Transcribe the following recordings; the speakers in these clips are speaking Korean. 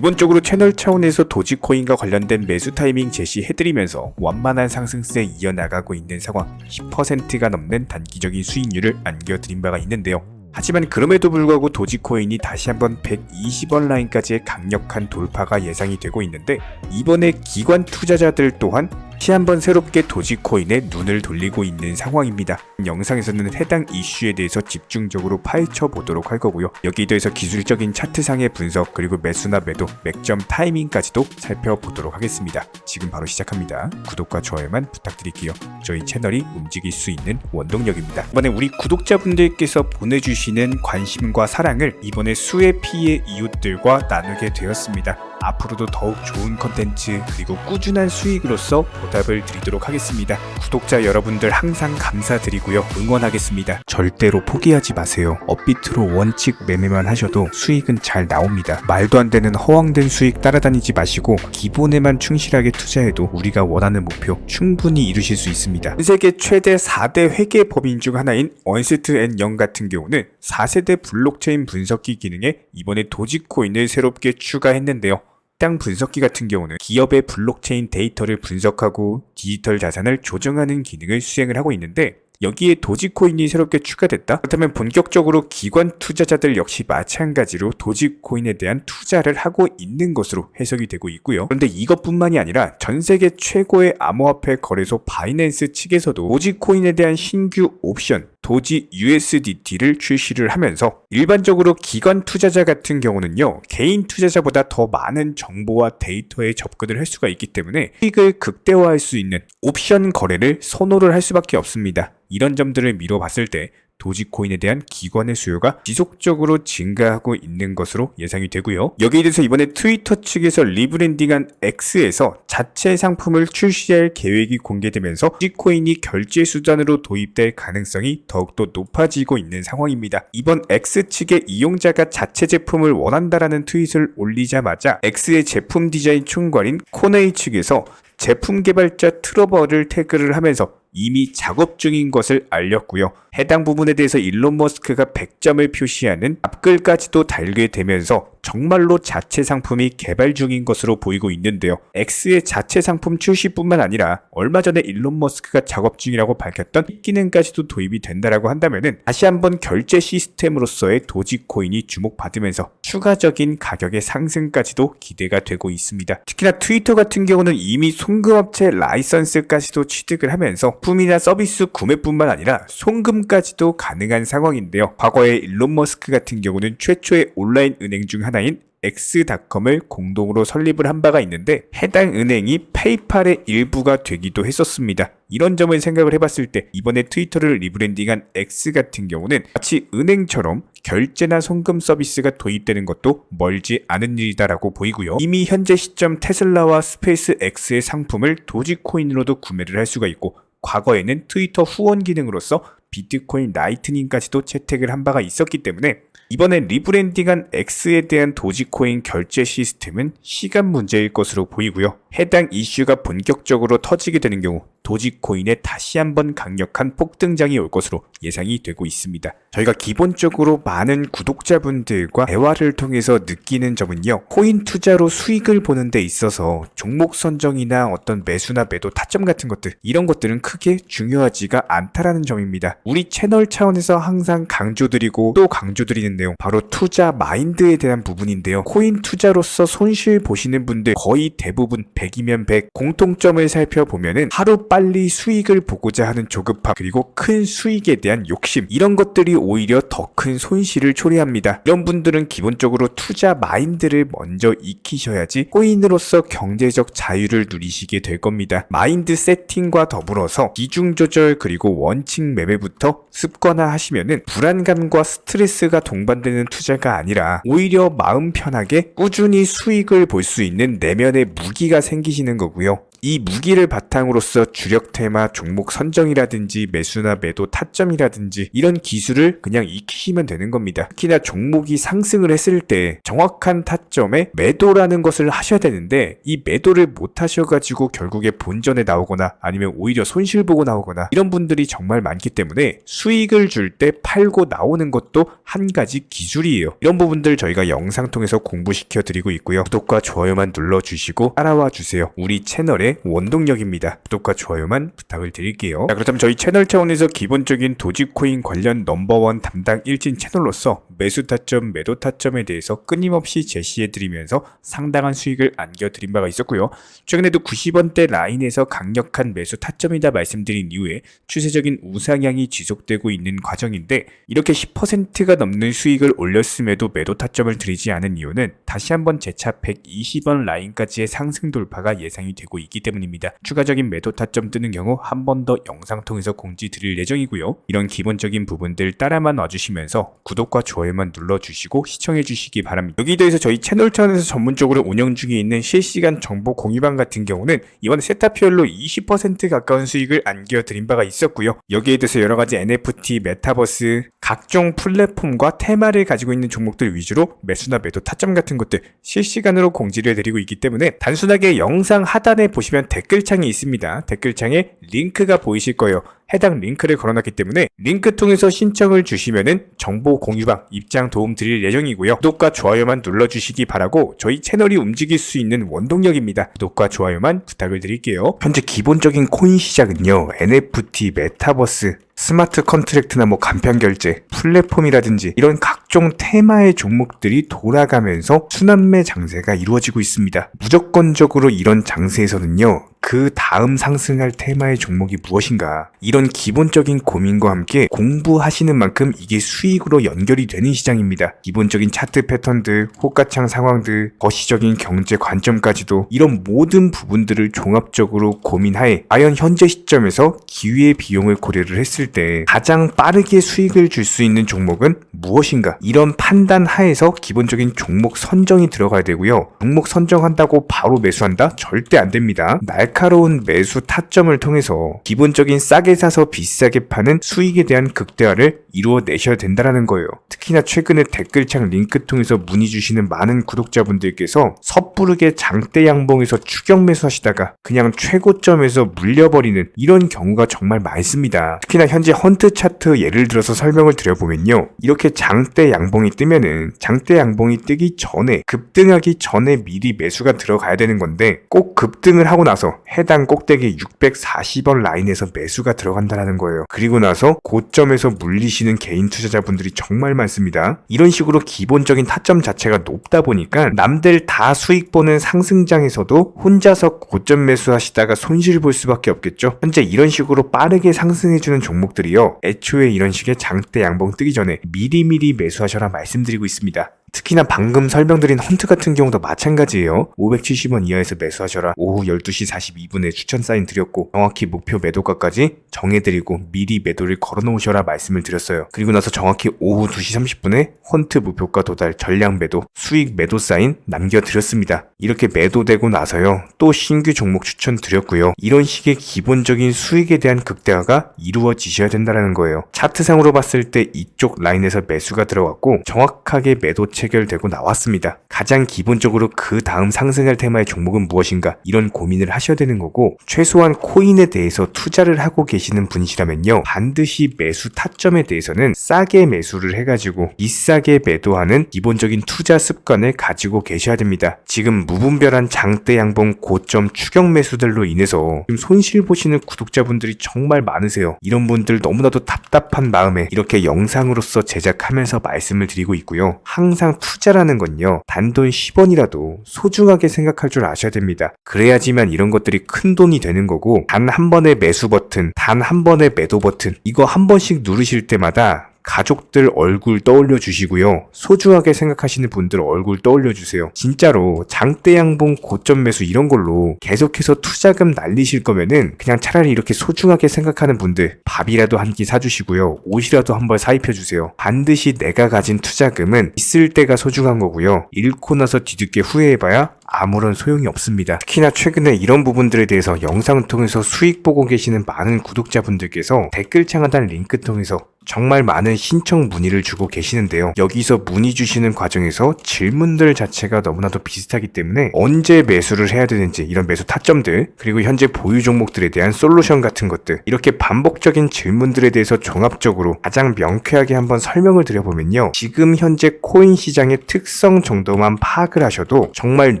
기본적으로 채널 차원에서 도지코인과 관련된 매수 타이밍 제시해드리면서 완만한 상승세 이어나가고 있는 상황, 10%가 넘는 단기적인 수익률을 안겨드린 바가 있는데요. 하지만 그럼에도 불구하고 도지코인이 다시 한번 120원 라인까지의 강력한 돌파가 예상이 되고 있는데, 이번에 기관 투자자들 또한 다시 한번 새롭게 도지코인에 눈을 돌리고 있는 상황입니다. 영상에서는 해당 이슈에 대해서 집중적으로 파헤쳐 보도록 할 거고요. 여기에 대해서 기술적인 차트상의 분석, 그리고 매수나 매도, 맥점 타이밍까지도 살펴보도록 하겠습니다. 지금 바로 시작합니다. 구독과 좋아요만 부탁드릴게요. 저희 채널이 움직일 수 있는 원동력입니다. 이번에 우리 구독자분들께서 보내주시는 관심과 사랑을 이번에 수의 피의 이웃들과 나누게 되었습니다. 앞으로도 더욱 좋은 컨텐츠 그리고 꾸준한 수익으로서 보답을 드리도록 하겠습니다. 구독자 여러분들 항상 감사드리고요. 응원하겠습니다. 절대로 포기하지 마세요. 업비트로 원칙 매매만 하셔도 수익은 잘 나옵니다. 말도 안 되는 허황된 수익 따라다니지 마시고 기본에만 충실하게 투자해도 우리가 원하는 목표 충분히 이루실 수 있습니다. 전 세계 최대 4대 회계 법인 중 하나인 언스트 앤 영 같은 경우는 4세대 블록체인 분석기 기능에 이번에 도지코인을 새롭게 추가했는데요. 해당 분석기 같은 경우는 기업의 블록체인 데이터를 분석하고 디지털 자산을 조정하는 기능을 수행을 하고 있는데, 여기에 도지코인이 새롭게 추가됐다? 그렇다면 본격적으로 기관 투자자들 역시 마찬가지로 도지코인에 대한 투자를 하고 있는 것으로 해석이 되고 있고요. 그런데 이것뿐만이 아니라 전 세계 최고의 암호화폐 거래소 바이낸스 측에서도 도지코인에 대한 신규 옵션 도지 USDT를 출시를 하면서, 일반적으로 기관 투자자 같은 경우는요, 개인 투자자보다 더 많은 정보와 데이터에 접근을 할 수가 있기 때문에 수익을 극대화할 수 있는 옵션 거래를 선호를 할 수밖에 없습니다. 이런 점들을 미뤄봤을 때 도지코인에 대한 기관의 수요가 지속적으로 증가하고 있는 것으로 예상이 되고요. 여기에 대해서 이번에 트위터 측에서 리브랜딩한 X에서 자체 상품을 출시할 계획이 공개되면서 도지코인이 결제 수단으로 도입될 가능성이 더욱더 높아지고 있는 상황입니다. 이번 X 측의 이용자가 자체 제품을 원한다라는 트윗을 올리자마자 X의 제품 디자인 총괄인 코네이 측에서 제품 개발자 트러버를 태그를 하면서 이미 작업 중인 것을 알렸고요. 해당 부분에 대해서 일론 머스크가 100점을 표시하는 답글까지도 달게 되면서 정말로 자체 상품이 개발 중인 것으로 보이고 있는데요. X의 자체 상품 출시뿐만 아니라 얼마 전에 일론 머스크가 작업 중이라고 밝혔던 팁 기능까지도 도입이 된다라고 한다면은 다시 한번 결제 시스템으로서의 도지코인이 주목받으면서 추가적인 가격의 상승까지도 기대가 되고 있습니다. 특히나 트위터 같은 경우는 이미 송금업체 라이선스까지도 취득을 하면서 품이나 서비스 구매뿐만 아니라 송금까지도 가능한 상황인데요. 과거에 일론 머스크 같은 경우는 최초의 온라인 은행 중 하나인 X.com을 공동으로 설립을 한 바가 있는데, 해당 은행이 페이팔의 일부가 되기도 했었습니다. 이런 점을 생각을 해봤을 때 이번에 트위터를 리브랜딩한 X 같은 경우는 마치 은행처럼 결제나 송금 서비스가 도입되는 것도 멀지 않은 일이다라고 보이고요. 이미 현재 시점 테슬라와 스페이스 X의 상품을 도지코인으로도 구매를 할 수가 있고, 과거에는 트위터 후원 기능으로서 비트코인 라이트닝까지도 채택을 한 바가 있었기 때문에 이번에 리브랜딩한 X에 대한 도지코인 결제 시스템은 시간 문제일 것으로 보이고요. 해당 이슈가 본격적으로 터지게 되는 경우 도지코인에 다시 한번 강력한 폭등장이 올 것으로 예상이 되고 있습니다. 저희가 기본적으로 많은 구독자분들과 대화를 통해서 느끼는 점은요, 코인 투자로 수익을 보는 데 있어서 종목 선정이나 어떤 매수나 매도 타점 같은 것들, 이런 것들은 크게 중요하지가 않다라는 점입니다. 우리 채널 차원에서 항상 강조드리고 또 강조드리는 내용, 바로 투자 마인드에 대한 부분인데요. 코인 투자로서 손실 보시는 분들 거의 대부분 100이면 100, 공통점을 살펴보면은 하루 빨리 수익을 보고자 하는 조급함, 그리고 큰 수익에 대한 욕심, 이런 것들이 오히려 더 큰 손실을 초래합니다. 이런 분들은 기본적으로 투자 마인드를 먼저 익히셔야지 코인으로서 경제적 자유를 누리시게 될 겁니다. 마인드 세팅과 더불어서 비중 조절 그리고 원칙 매매부터 습관화 하시면은 불안감과 스트레스가 동반되는 투자가 아니라 오히려 마음 편하게 꾸준히 수익을 볼 수 있는 내면의 무기가 생기시는 거고요. 이 무기를 바탕으로서 주력 테마 종목 선정이라든지 매수나 매도 타점이라든지 이런 기술을 그냥 익히시면 되는 겁니다. 특히나 종목이 상승을 했을 때 정확한 타점에 매도라는 것을 하셔야 되는데 이 매도를 못 하셔가지고 결국에 본전에 나오거나 아니면 오히려 손실 보고 나오거나 이런 분들이 정말 많기 때문에 수익을 줄 때 팔고 나오는 것도 한 가지 기술이에요. 이런 부분들 저희가 영상 통해서 공부시켜 드리고 있고요. 구독과 좋아요만 눌러주시고 따라와 주세요. 우리 채널의 원동력입니다. 구독과 좋아요만 부탁을 드릴게요. 자, 그렇다면 저희 채널 차원에서 기본적인 도지코인 관련 넘버원 담당 일진 채널로서 매수 타점, 매도 타점에 대해서 끊임없이 제시해드리면서 상당한 수익을 안겨드린 바가 있었고요. 최근에도 90원대 라인에서 강력한 매수 타점이다 말씀드린 이후에 추세적인 우상향이 지속되고 있는 과정인데 이렇게 10%가 넘는 수익을 올렸음에도 매도 타점을 드리지 않은 이유는 다시 한번 재차 120원 라인까지의 상승 돌파가 예상이 되고 있기 때문입니다. 추가적인 매도 타점 뜨는 경우 한 번 더 영상 통해서 공지 드릴 예정이고요. 이런 기본적인 부분들 따라만 와주시면서 구독과 좋아요만 눌러주시고 시청해주시기 바랍니다. 여기에 대해서 저희 채널 차원에서 전문적으로 운영 중에 있는 실시간 정보 공유방 같은 경우는 이번에 세타피얼로 20% 가까운 수익을 안겨드린 바가 있었고요. 여기에 대해서 여러가지 NFT, 메타버스, 각종 플랫폼과 테마를 가지고 있는 종목들 위주로 매수나 매도 타점 같은 것들 실시간으로 공지를 해드리고 있기 때문에 단순하게 영상 하단에 보시면 댓글창이 있습니다. 댓글창에 링크가 보이실 거예요. 해당 링크를 걸어놨기 때문에 링크 통해서 신청을 주시면은 정보 공유방 입장 도움 드릴 예정이고요. 구독과 좋아요만 눌러주시기 바라고 저희 채널이 움직일 수 있는 원동력입니다. 구독과 좋아요만 부탁을 드릴게요. 현재 기본적인 코인 시장은요. NFT, 메타버스, 스마트 컨트랙트나 간편결제, 플랫폼이라든지 이런 각종 테마의 종목들이 돌아가면서 순환매 장세가 이루어지고 있습니다. 무조건적으로 이런 장세에서는요. 그 다음 상승할 테마의 종목이 무엇인가 이런 기본적인 고민과 함께 공부하시는 만큼 이게 수익으로 연결이 되는 시장입니다. 기본적인 차트 패턴들, 호가창 상황들, 거시적인 경제 관점까지도 이런 모든 부분들을 종합적으로 고민하에 과연 현재 시점에서 기회의 비용을 고려를 했을 때 가장 빠르게 수익을 줄 수 있는 종목은 무엇인가 이런 판단 하에서 기본적인 종목 선정이 들어가야 되고요. 종목 선정한다고 바로 매수한다? 절대 안 됩니다. 날카로운 매수 타점을 통해서 기본적인 싸게 사서 비싸게 파는 수익에 대한 극대화를 이루어내셔야 된다는 거예요. 특히나 최근에 댓글창 링크 통해서 문의 주시는 많은 구독자분들께서 섣부르게 장대 양봉에서 추격 매수하시다가 그냥 최고점에서 물려버리는 이런 경우가 정말 많습니다. 특히나 현재 헌트 차트 예를 들어서 설명을 드려보면요. 이렇게 장대 양봉이 뜨면은 장대 양봉이 뜨기 전에 급등하기 전에 미리 매수가 들어가야 되는 건데 꼭 급등을 하고 나서 해당 꼭대기 640원 라인에서 매수가 들어간다는 거예요. 그리고 나서 고점에서 물리시는 개인 투자자분들이 정말 많습니다. 이런 식으로 기본적인 타점 자체가 높다 보니까 남들 다 수익 보는 상승장에서도 혼자서 고점 매수하시다가 손실 볼 수밖에 없겠죠. 현재 이런 식으로 빠르게 상승해주는 종목들이요. 애초에 이런 식의 장대 양봉 뜨기 전에 미리미리 매수하셔라 말씀드리고 있습니다. 특히나 방금 설명드린 헌트 같은 경우도 마찬가지예요. 570원 이하에서 매수하셔라. 오후 12시 42분에 추천 사인 드렸고 정확히 목표 매도가까지 정해드리고 미리 매도를 걸어놓으셔라 말씀을 드렸어요. 그리고 나서 정확히 오후 2시 30분에 헌트 목표가 도달 전량 매도 수익 매도 사인 남겨드렸습니다. 이렇게 매도되고 나서요. 또 신규 종목 추천 드렸고요. 이런 식의 기본적인 수익에 대한 극대화가 이루어지셔야 된다는 거예요. 차트상으로 봤을 때 이쪽 라인에서 매수가 들어갔고 정확하게 매도 체결되고 나왔습니다. 가장 기본적으로 그 다음 상승할 테마의 종목은 무엇인가 이런 고민을 하셔야 되는 거고 최소한 코인에 대해서 투자를 하고 계시는 분이시라면요. 반드시 매수 타점에 대해서는 싸게 매수를 해가지고 비싸게 매도하는 기본적인 투자 습관을 가지고 계셔야 됩니다. 지금 무분별한 장대 양봉 고점 추격 매수들로 인해서 지금 손실 보시는 구독자분들이 정말 많으세요. 이런 분들 너무나도 답답한 마음에 이렇게 영상으로서 제작하면서 말씀을 드리고 있고요. 항상 투자라는 건요. 단돈 10원이라도 소중하게 생각할 줄 아셔야 됩니다. 그래야지만 이런 것들이 큰 돈이 되는 거고 단 한 번의 매수 버튼, 단 한 번의 매도 버튼 이거 한 번씩 누르실 때마다 가족들 얼굴 떠올려 주시고요. 소중하게 생각하시는 분들 얼굴 떠올려 주세요. 진짜로 장대 양봉 고점 매수 이런 걸로 계속해서 투자금 날리실 거면은 그냥 차라리 이렇게 소중하게 생각하는 분들 밥이라도 한 끼 사주시고요. 옷이라도 한 벌 사입혀 주세요. 반드시 내가 가진 투자금은 있을 때가 소중한 거고요. 잃고 나서 뒤늦게 후회해봐야 아무런 소용이 없습니다. 특히나 최근에 이런 부분들에 대해서 영상을 통해서 수익 보고 계시는 많은 구독자분들께서 댓글창 하단 링크 통해서 정말 많은 신청 문의를 주고 계시는데요. 여기서 문의 주시는 과정에서 질문들 자체가 너무나도 비슷하기 때문에 언제 매수를 해야 되는지 이런 매수 타점들, 그리고 현재 보유 종목들에 대한 솔루션 같은 것들, 이렇게 반복적인 질문들에 대해서 종합적으로 가장 명쾌하게 한번 설명을 드려보면요. 지금 현재 코인 시장의 특성 정도만 파악을 하셔도 정말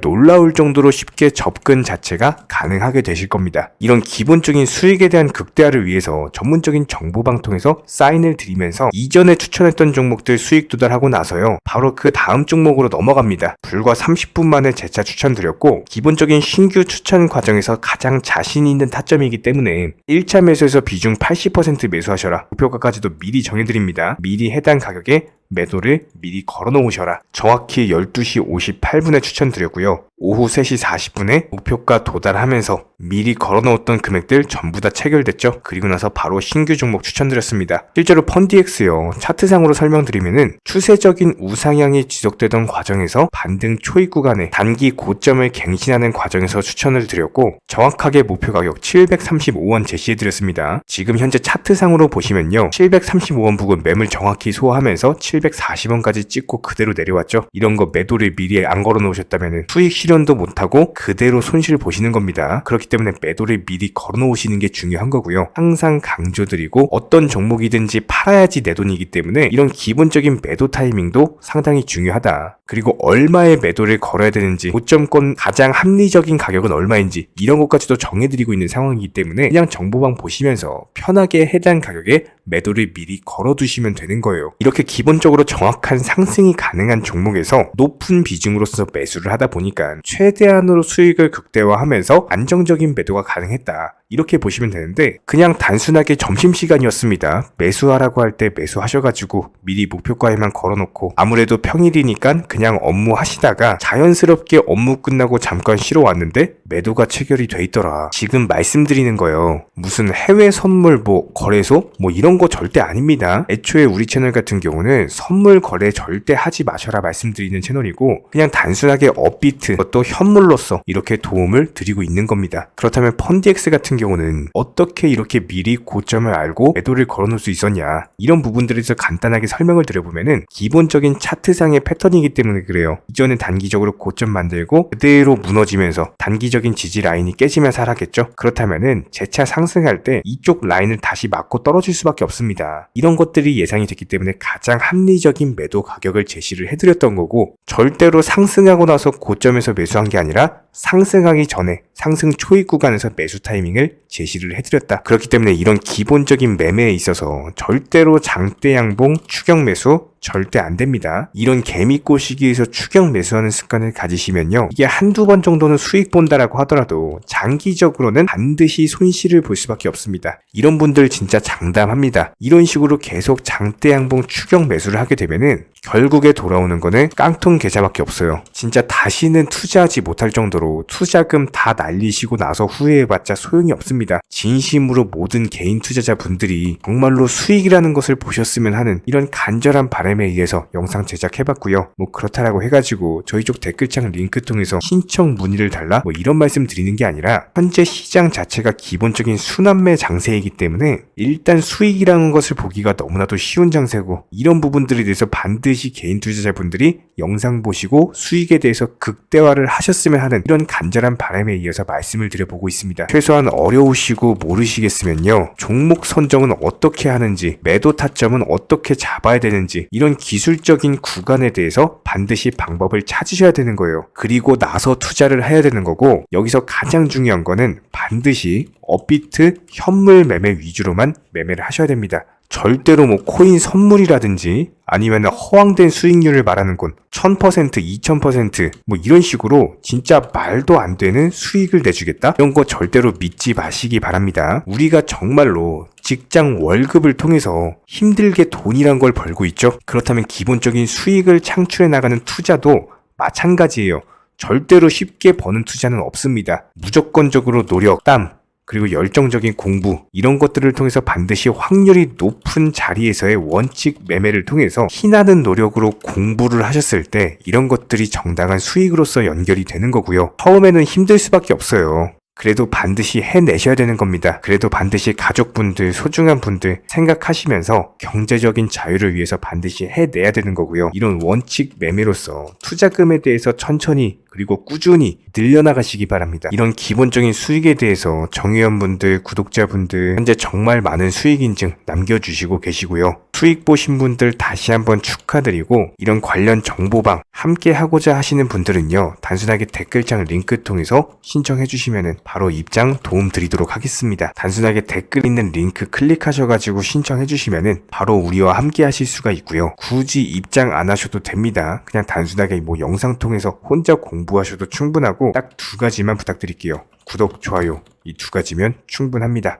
놀라울 정도로 쉽게 접근 자체가 가능하게 되실 겁니다. 이런 기본적인 수익에 대한 극대화를 위해서 전문적인 정보방 통해서 사인을 드리면서 이전에 추천했던 종목들 수익 도달하고 나서요, 바로 그 다음 종목으로 넘어갑니다. 불과 30분 만에 재차 추천드렸고, 기본적인 신규 추천 과정에서 가장 자신 있는 타점이기 때문에 1차 매수에서 비중 80% 매수하셔라, 목표가까지도 미리 정해드립니다. 미리 해당 가격에 매도를 미리 걸어 놓으셔라. 정확히 12시 58분에 추천드렸고요. 오후 3시 40분에 목표가 도달하면서 미리 걸어 놓았던 금액들 전부 다 체결됐죠. 그리고 나서 바로 신규 종목 추천드렸습니다. 실제로 펀디엑스요, 차트상으로 설명드리면은 추세적인 우상향이 지속되던 과정에서 반등 초입 구간에 단기 고점을 갱신하는 과정에서 추천을 드렸고, 정확하게 목표 가격 735원 제시해드렸습니다. 지금 현재 차트상으로 보시면요, 735원 부근 매물 정확히 소화하면서 740원까지 찍고 그대로 내려왔죠. 이런 거 매도를 미리 안 걸어 놓으셨다면 수익 실현도 못하고 그대로 손실 보시는 겁니다. 그렇기 때문에 매도를 미리 걸어 놓으시는 게 중요한 거고요. 항상 강조드리고, 어떤 종목이든지 팔아야지 내 돈이기 때문에 이런 기본적인 매도 타이밍도 상당히 중요하다. 그리고 얼마의 매도를 걸어야 되는지, 고점권 가장 합리적인 가격은 얼마인지 이런 것까지도 정해드리고 있는 상황이기 때문에 그냥 정보방 보시면서 편하게 해당 가격에 매도를 미리 걸어두시면 되는 거예요. 이렇게 기본적으로 정확한 상승이 가능한 종목에서 높은 비중으로서 매수를 하다 보니까 최대한으로 수익을 극대화하면서 안정적인 매도가 가능했다, 이렇게 보시면 되는데, 그냥 단순하게 점심시간이었습니다, 매수하라고 할 때 매수하셔가지고 미리 목표가에만 걸어놓고 아무래도 평일이니까 그냥 업무 하시다가 자연스럽게 업무 끝나고 잠깐 쉬러 왔는데 매도가 체결이 돼 있더라. 지금 말씀드리는 거예요, 무슨 해외 선물 거래소 이런 거 절대 아닙니다. 애초에 우리 채널 같은 경우는 선물 거래 절대 하지 마셔라 말씀드리는 채널이고, 그냥 단순하게 업비트, 그것도 현물로서 이렇게 도움을 드리고 있는 겁니다. 그렇다면 펀디엑스 같은 경우는 어떻게 이렇게 미리 고점을 알고 매도를 걸어놓을 수 있었냐, 이런 부분들에 대해서 간단하게 설명을 드려보면은 기본적인 차트상의 패턴이기 때문에 그래요. 이전에 단기적으로 고점 만들고 그대로 무너지면서 단기적인 지지 라인이 깨지면서 하락했죠. 그렇다면은 재차 상승할 때 이쪽 라인을 다시 맞고 떨어질 수밖에 없습니다. 이런 것들이 예상이 됐기 때문에 가장 합리적인 매도 가격을 제시를 해드렸던 거고, 절대로 상승하고 나서 고점에서 매수한 게 아니라 상승하기 전에 상승 초입 구간에서 매수 타이밍을 제시를 해드렸다. 그렇기 때문에 이런 기본적인 매매에 있어서 절대로 장대 양봉 추격 매수 절대 안 됩니다. 이런 개미꼬 시기에서 추격 매수하는 습관을 가지시면요, 이게 한두 번 정도는 수익 본다라고 하더라도 장기적으로는 반드시 손실을 볼 수밖에 없습니다. 이런 분들 진짜 장담합니다. 이런 식으로 계속 장대 양봉 추격 매수를 하게 되면은 결국에 돌아오는 거는 깡통 계좌밖에 없어요. 진짜 다시는 투자하지 못할 정도로 투자금 다 날리시고 나서 후회해봤자 소용이 없습니다. 진심으로 모든 개인 투자자분들이 정말로 수익이라는 것을 보셨으면 하는 이런 간절한 바람에 의해서 영상 제작해봤고요. 그렇다라고 해가지고 저희 쪽 댓글창 링크 통해서 신청 문의를 달라 이런 말씀 드리는 게 아니라, 현재 시장 자체가 기본적인 순환매 장세이기 때문에 일단 수익이라는 것을 보기가 너무나도 쉬운 장세고, 이런 부분들에 대해서 반드시 개인 투자자분들이 영상 보시고 수익에 대해서 극대화를 하셨으면 하는 이런 간절한 바람에 이어서 말씀을 드려보고 있습니다. 최소한 어려우시고 모르시겠으면요, 종목 선정은 어떻게 하는지, 매도 타점은 어떻게 잡아야 되는지, 이런 기술적인 구간에 대해서 반드시 방법을 찾으셔야 되는 거예요. 그리고 나서 투자를 해야 되는 거고, 여기서 가장 중요한 거는 반드시 업비트 현물 매매 위주로만 매매를 하셔야 됩니다. 절대로 코인 선물이라든지 아니면 허황된 수익률을 말하는 건 1000%, 2000% 이런 식으로 진짜 말도 안 되는 수익을 내주겠다? 이런 거 절대로 믿지 마시기 바랍니다. 우리가 정말로 직장 월급을 통해서 힘들게 돈이란 걸 벌고 있죠. 그렇다면 기본적인 수익을 창출해 나가는 투자도 마찬가지예요. 절대로 쉽게 버는 투자는 없습니다. 무조건적으로 노력, 땀, 그리고 열정적인 공부 이런 것들을 통해서 반드시 확률이 높은 자리에서의 원칙 매매를 통해서 피나는 노력으로 공부를 하셨을 때 이런 것들이 정당한 수익으로서 연결이 되는 거고요. 처음에는 힘들 수밖에 없어요. 그래도 반드시 해내셔야 되는 겁니다. 그래도 반드시 가족분들, 소중한 분들 생각하시면서 경제적인 자유를 위해서 반드시 해내야 되는 거고요. 이런 원칙 매매로서 투자금에 대해서 천천히 그리고 꾸준히 늘려나가시기 바랍니다. 이런 기본적인 수익에 대해서 정의원분들, 구독자분들 현재 정말 많은 수익 인증 남겨주시고 계시고요. 수익 보신 분들 다시 한번 축하드리고 이런 관련 정보방 함께 하고자 하시는 분들은요. 단순하게 댓글창 링크 통해서 신청해 주시면 바로 입장 도움 드리도록 하겠습니다. 단순하게 댓글 있는 링크 클릭하셔가지고 신청해 주시면 바로 우리와 함께 하실 수가 있고요. 굳이 입장 안 하셔도 됩니다. 그냥 단순하게 뭐 영상 통해서 혼자 공부하셔도 충분하고 딱 두 가지만 부탁드릴게요. 구독, 좋아요 이 두 가지면 충분합니다.